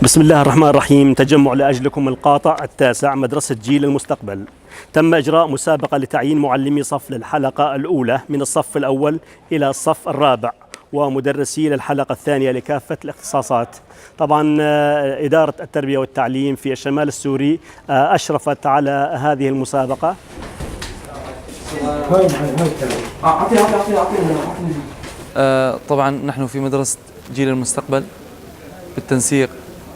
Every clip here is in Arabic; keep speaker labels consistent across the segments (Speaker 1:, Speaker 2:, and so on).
Speaker 1: بسم الله الرحمن الرحيم. تجمع لأجلكم القاطع التاسع مدرسة جيل المستقبل. تم إجراء مسابقة لتعيين معلمي صف للحلقة الأولى من الصف الأول إلى الصف الرابع ومدرسي للحلقة الثانية لكافة الاختصاصات. طبعا إدارة التربية والتعليم في الشمال السوري أشرفت على هذه المسابقة.
Speaker 2: طبعا نحن في مدرسة جيل المستقبل بالتنسيق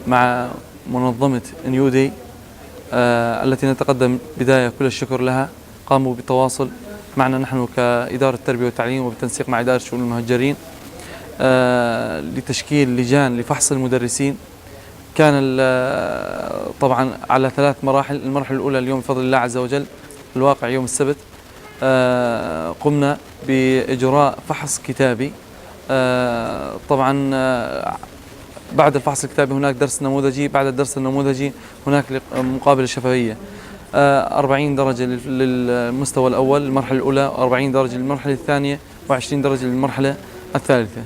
Speaker 2: مع منظمة نيو داي التي نتقدم بداية كل الشكر لها. قاموا بالتواصل معنا نحن كإدارة التربية والتعليم وبالتنسيق مع إدارة شؤون المهجرين لتشكيل لجان لفحص المدرسين. كان طبعا على 3 مراحل. المرحلة الأولى اليوم بفضل الله عز وجل الواقع يوم السبت قمنا بإجراء فحص كتابي. طبعا بعد الفحص الكتابي هناك درس نموذجي، بعد الدرس النموذجي هناك مقابلة شفوية 40 درجة للمستوى الأول المرحلة الأولى، 40 درجة للمرحلة الثانية، و20 درجة للمرحلة الثالثة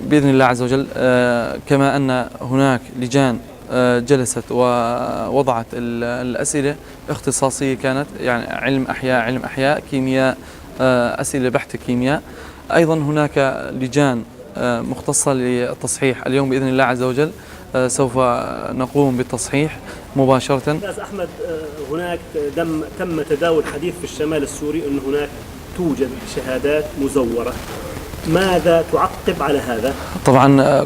Speaker 2: بإذن الله عز وجل. كما أن هناك لجان جلست ووضعت الأسئلة اختصاصية، كانت يعني علم أحياء، كيمياء، أسئلة بحث كيمياء. أيضا هناك لجان مختصة للتصحيح. اليوم بإذن الله عز وجل سوف نقوم بالتصحيح مباشرة.
Speaker 1: أستاذ أحمد، هناك تم تداول حديث في الشمال السوري أن هناك توجد شهادات مزورة، ماذا تعقب على هذا؟
Speaker 2: طبعا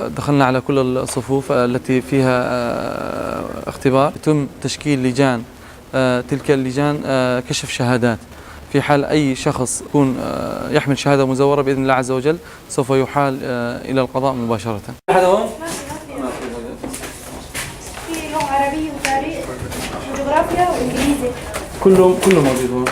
Speaker 2: دخلنا على كل الصفوف التي فيها اختبار، يتم تشكيل لجان. تلك اللجان كشف شهادات. في حال أي شخص يكون يحمل شهادة مزورة بإذن الله عز وجل سوف يحال إلى القضاء مباشرة.
Speaker 3: في لغة عربية وتاريخ وجغرافيا وإنجليزي.
Speaker 2: كله موجود هون.